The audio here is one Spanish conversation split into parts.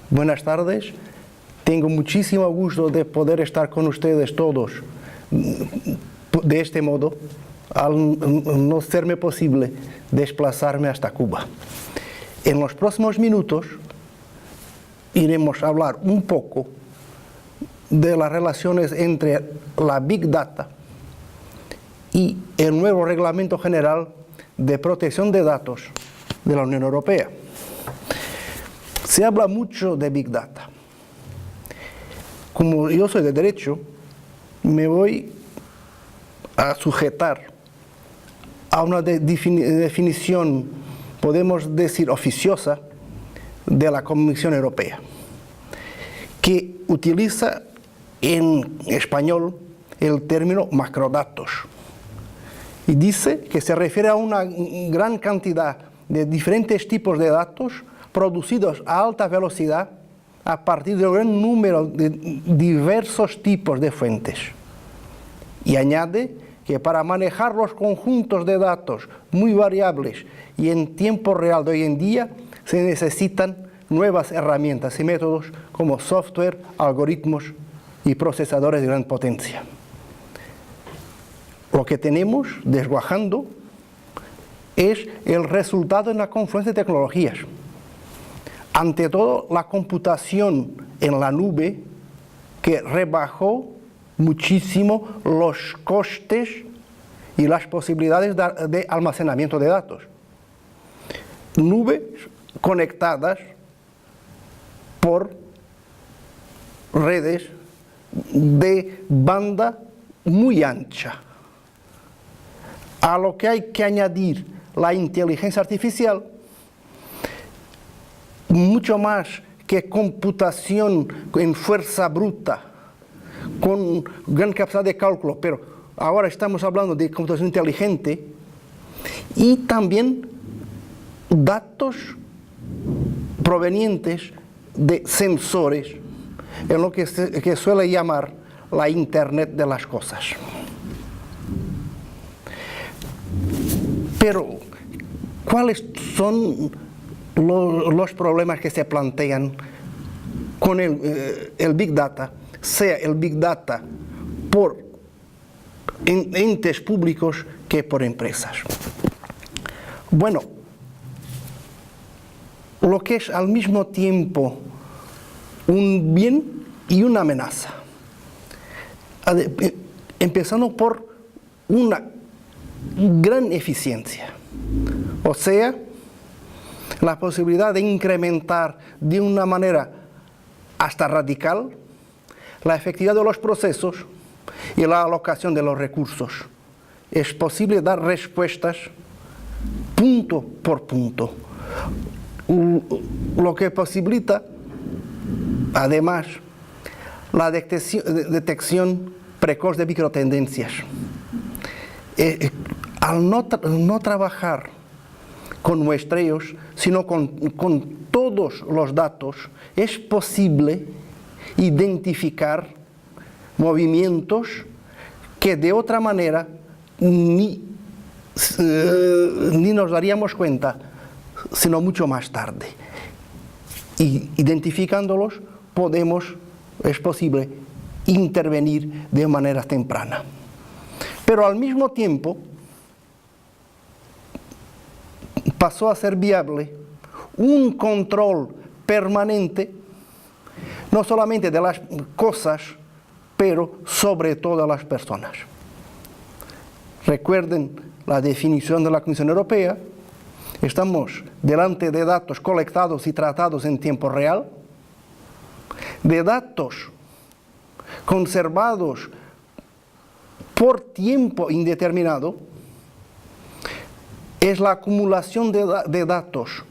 Buenas tardes. Tengo muchísimo gusto de poder estar con ustedes todos de este modo, al no serme posible desplazarme hasta Cuba. En los próximos minutos iremos a hablar un poco de las relaciones entre la Big Data y el nuevo Reglamento General de Protección de Datos de la Unión Europea. Se habla mucho de Big Data. Como yo soy de Derecho, me voy a sujetar a una definición, podemos decir, oficiosa de la Comisión Europea, que utiliza en español el término macrodatos y dice que se refiere a una gran cantidad de diferentes tipos de datos producidos a alta velocidad a partir de un gran número de diversos tipos de fuentes. Y añade que para manejar los conjuntos de datos muy variables y en tiempo real de hoy en día se necesitan nuevas herramientas y métodos como software, algoritmos y procesadores de gran potencia. Lo que tenemos desguajando es el resultado de una confluencia de tecnologías. Ante todo, la computación en la nube, que rebajó muchísimo los costes y las posibilidades de almacenamiento de datos. Nubes conectadas por redes de banda muy ancha, a lo que hay que añadir la inteligencia artificial, mucho más que computación en fuerza bruta, con gran capacidad de cálculo, pero ahora estamos hablando de computación inteligente, y también datos provenientes de sensores, en lo que suele llamar la Internet de las cosas. Pero, ¿cuáles son los problemas que se plantean con el Big Data, sea el Big Data por entes públicos que por empresas? Bueno, lo que es al mismo tiempo un bien y una amenaza. Empezando por una gran eficiencia, o sea, la posibilidad de incrementar de una manera hasta radical la efectividad de los procesos y la alocación de los recursos. Es posible dar respuestas punto por punto, lo que posibilita además la detección precoz de microtendencias. Al no trabajar con muestreos, sino con todos los datos, es posible identificar movimientos que de otra manera ni nos daríamos cuenta, sino mucho más tarde. Y identificándolos, es posible intervenir de manera temprana. Pero al mismo tiempo, pasó a ser viable un control permanente, no solamente de las cosas, pero sobre todo de las personas. Recuerden la definición de la Comisión Europea. Estamos delante de datos colectados y tratados en tiempo real, de datos conservados por tiempo indeterminado. Es la acumulación de datos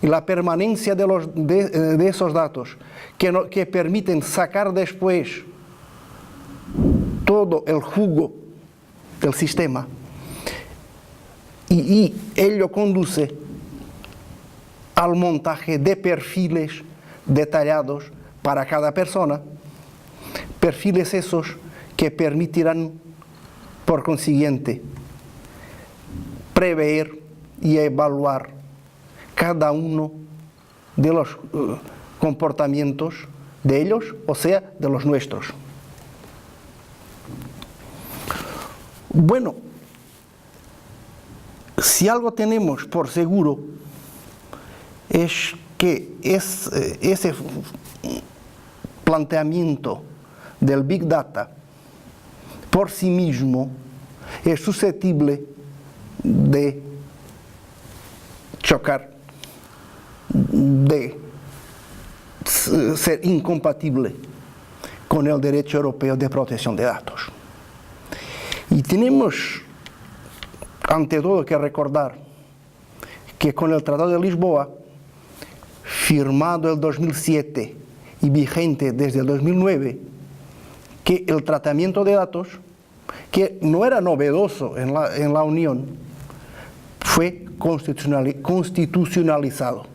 y la permanencia de esos datos que permiten sacar después todo el jugo del sistema, y ello conduce al montaje de perfiles detallados para cada persona, perfiles esos que permitirán, por consiguiente, prever y evaluar cada uno de los comportamientos de ellos, o sea, de los nuestros. Bueno, si algo tenemos por seguro es que ese planteamiento del Big Data por sí mismo es susceptible de chocar, de ser incompatible con el derecho europeo de protección de datos. Y tenemos, ante todo, que recordar que con el Tratado de Lisboa, firmado en 2007 y vigente desde el 2009, que el tratamiento de datos, que no era novedoso en la Unión, fue constitucionalizado.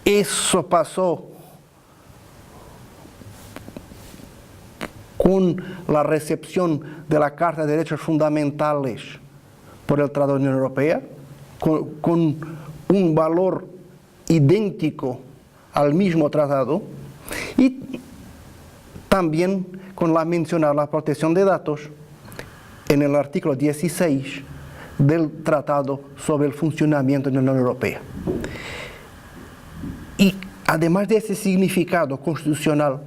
Eso pasó con la recepción de la Carta de Derechos Fundamentales por el Tratado de la Unión Europea, con un valor idéntico al mismo tratado, y también con la mencionada la protección de datos en el artículo 16 del Tratado sobre el Funcionamiento de la Unión Europea. Y además de ese significado constitucional,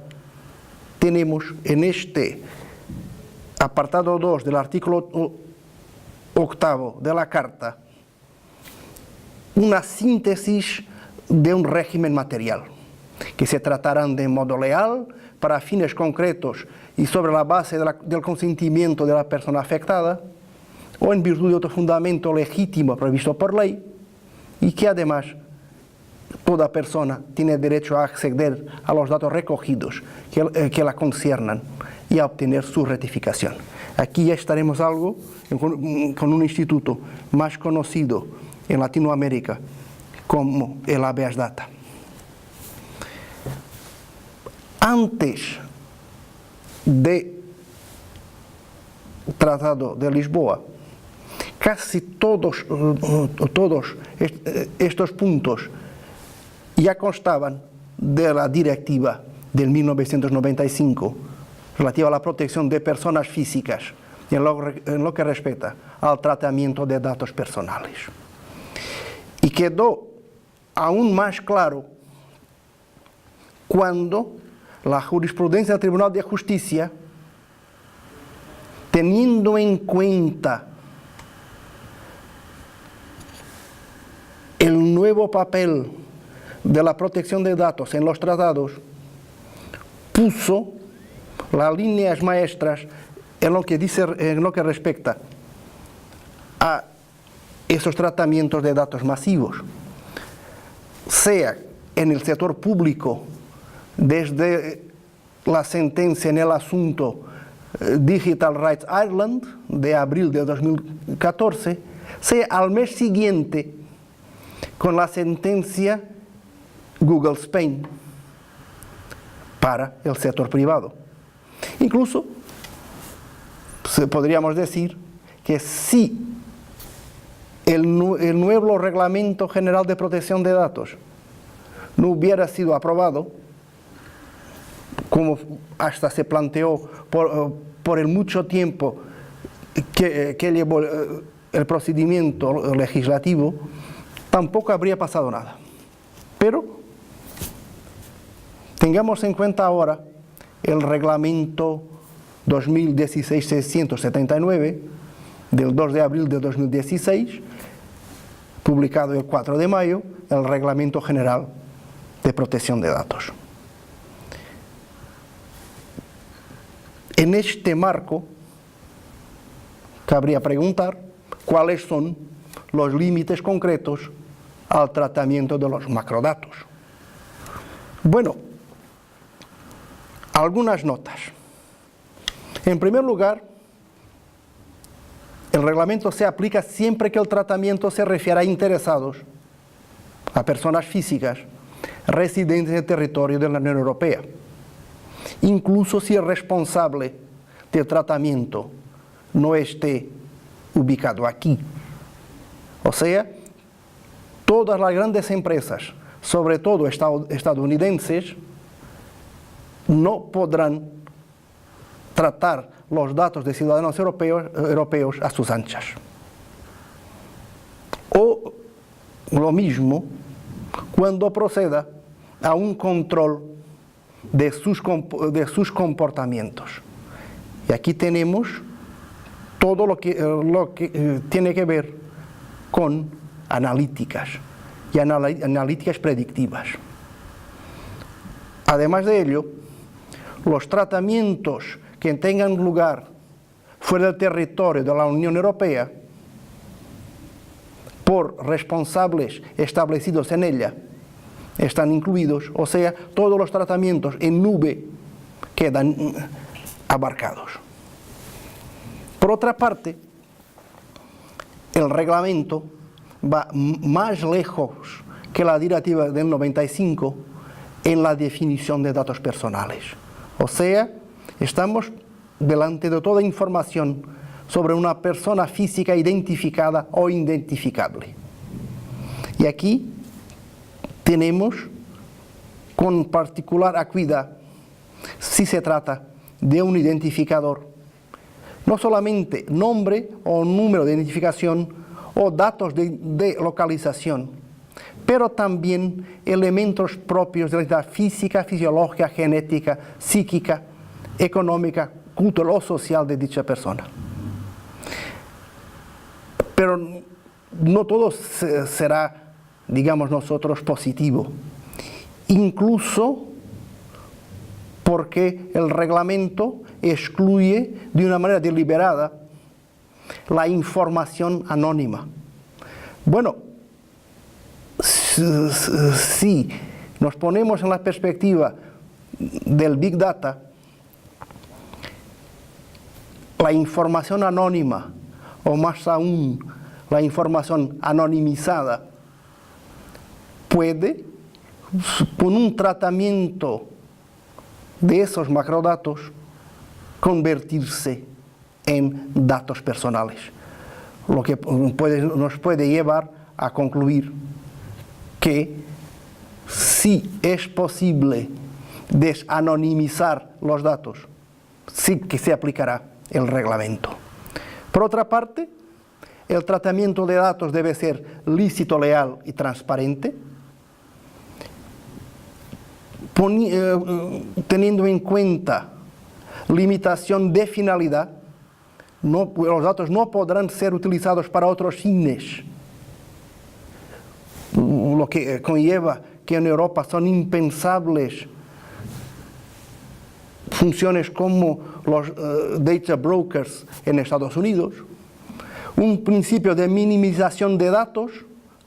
tenemos en este apartado 2 del artículo 8 de la Carta una síntesis de un régimen material, que se tratarán de modo leal, para fines concretos y sobre la base del consentimiento de la persona afectada, o en virtud de otro fundamento legítimo previsto por ley, y que además toda persona tiene derecho a acceder a los datos recogidos que la conciernan y a obtener su rectificación. Aquí ya estaremos algo con un instituto más conocido en Latinoamérica como el Habeas Data. Antes del Tratado de Lisboa, casi todos estos puntos ya constaban de la directiva del 1995 relativa a la protección de personas físicas en lo que respecta al tratamiento de datos personales. Y quedó aún más claro cuando la jurisprudencia del Tribunal de Justicia, teniendo en cuenta el nuevo papel de la protección de datos en los tratados, puso las líneas maestras en lo que respecta a esos tratamientos de datos masivos, sea en el sector público, desde la sentencia en el asunto Digital Rights Ireland de abril de 2014, sea al mes siguiente con la sentencia Google Spain para el sector privado. Incluso podríamos decir que si el nuevo Reglamento General de Protección de Datos no hubiera sido aprobado, como hasta se planteó por el mucho tiempo que llevó el procedimiento legislativo, tampoco habría pasado nada. Pero tengamos en cuenta ahora el Reglamento 2016-679 del 2 de abril de 2016, publicado el 4 de mayo, el Reglamento General de Protección de Datos. En este marco, cabría preguntar cuáles son los límites concretos al tratamiento de los macrodatos. Bueno, algunas notas. En primer lugar, el reglamento se aplica siempre que el tratamiento se refiera a interesados, a personas físicas residentes en el territorio de la Unión Europea, incluso si el responsable del tratamiento no esté ubicado aquí. O sea, todas las grandes empresas sobre todo estadounidenses, no podrán tratar los datos de ciudadanos europeos a sus anchas. O lo mismo cuando proceda a un control de sus comportamientos. Y aquí tenemos todo lo que tiene que ver con analíticas y analíticas predictivas. Además de ello, los tratamientos que tengan lugar fuera del territorio de la Unión Europea por responsables establecidos en ella están incluidos, o sea, todos los tratamientos en nube quedan abarcados. Por otra parte, el reglamento va más lejos que la directiva del 95 en la definición de datos personales. O sea, estamos delante de toda información sobre una persona física identificada o identificable. Y aquí tenemos con particular acuidad si se trata de un identificador, no solamente nombre o número de identificación o datos de localización, pero también elementos propios de la identidad física, fisiológica, genética, psíquica, económica, cultural o social de dicha persona. Pero no todo será, digamos nosotros, positivo. Incluso porque el reglamento excluye de una manera deliberada la información anónima. Bueno, si nos ponemos en la perspectiva del Big Data, la información anónima, o más aún la información anonimizada, puede, con un tratamiento de esos macrodatos, convertirse en datos personales, lo que nos puede llevar a concluir que sí es posible desanonimizar los datos, sí que se aplicará el reglamento. Por otra parte, el tratamiento de datos debe ser lícito, leal y transparente, teniendo en cuenta limitación de finalidad. Los datos no podrán ser utilizados para otros fines, lo que conlleva que en Europa son impensables funciones como los data brokers en Estados Unidos, un principio de minimización de datos,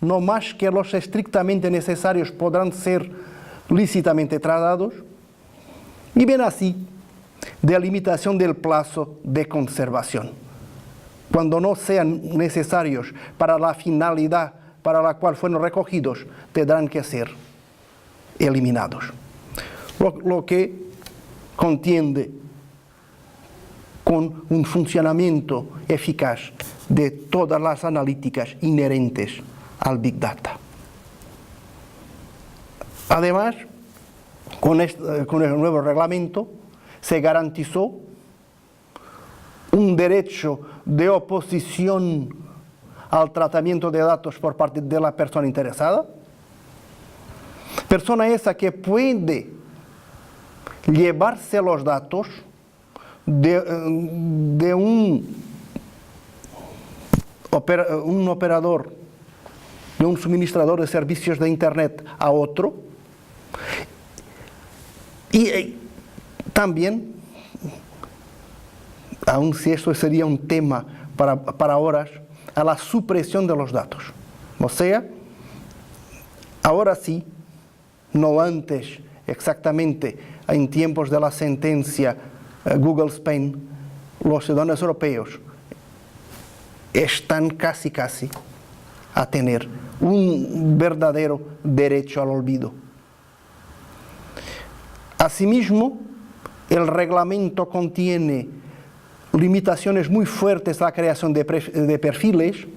no más que los estrictamente necesarios podrán ser lícitamente tratados, y bien así, de limitación del plazo de conservación. Cuando no sean necesarios para la finalidad para la cual fueron recogidos, tendrán que ser eliminados. Lo que contiende con un funcionamiento eficaz de todas las analíticas inherentes al Big Data. Además, con el nuevo reglamento se garantizó un derecho de oposición al tratamiento de datos por parte de la persona interesada, persona esa que puede llevarse los datos de un operador, de un suministrador de servicios de Internet a otro, y también, aun si esto sería un tema para horas, a la supresión de los datos. O sea, ahora sí, no antes exactamente en tiempos de la sentencia Google Spain, los ciudadanos europeos están casi a tener un verdadero derecho al olvido. Asimismo, el reglamento contiene limitaciones muy fuertes a la creación de perfiles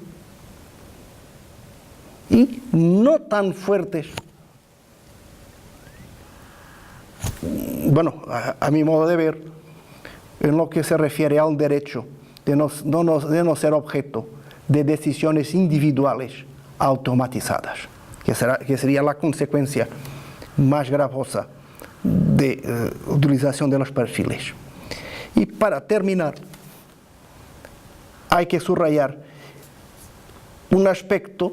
y no tan fuertes bueno, a mi modo de ver, en lo que se refiere al derecho de no ser objeto de decisiones individuales automatizadas, que sería la consecuencia más gravosa de utilización de los perfiles. Y para terminar, hay que subrayar un aspecto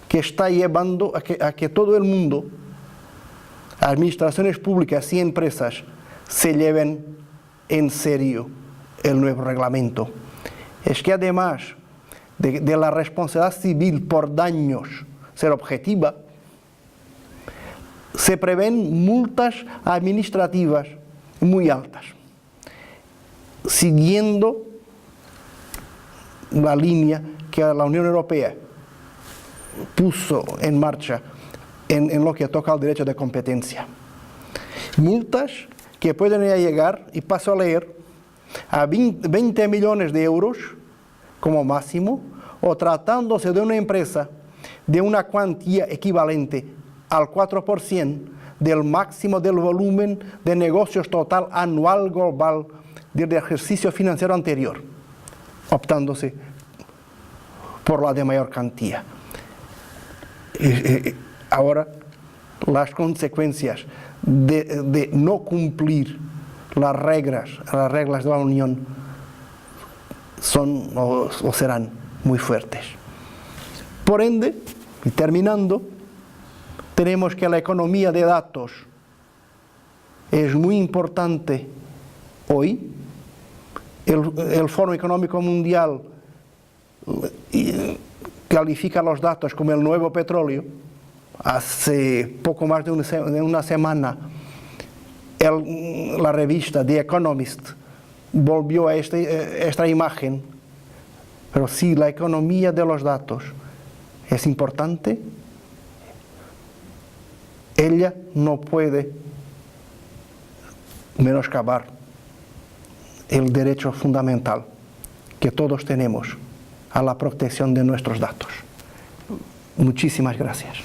que está llevando a que todo el mundo, administraciones públicas y empresas, se lleven en serio el nuevo reglamento. Es que además de la responsabilidad civil por daños ser objetiva, se prevén multas administrativas muy altas, siguiendo la línea que la Unión Europea puso en marcha en lo que toca al derecho de competencia. Multas que pueden llegar, y paso a leer, a 20 millones de euros como máximo, o tratándose de una empresa de una cuantía equivalente al 4% del máximo del volumen de negocios total anual global del ejercicio financiero anterior, optándose por la de mayor cantidad. Ahora, las consecuencias de no cumplir las reglas de la Unión son o serán muy fuertes. Por ende, y terminando, tenemos que la economía de datos es muy importante hoy. El Foro Económico Mundial califica los datos como el nuevo petróleo. Hace poco más de una semana la revista The Economist volvió a esta imagen. Pero sí, la economía de los datos es importante. Ella no puede menoscabar el derecho fundamental que todos tenemos a la protección de nuestros datos. Muchísimas gracias.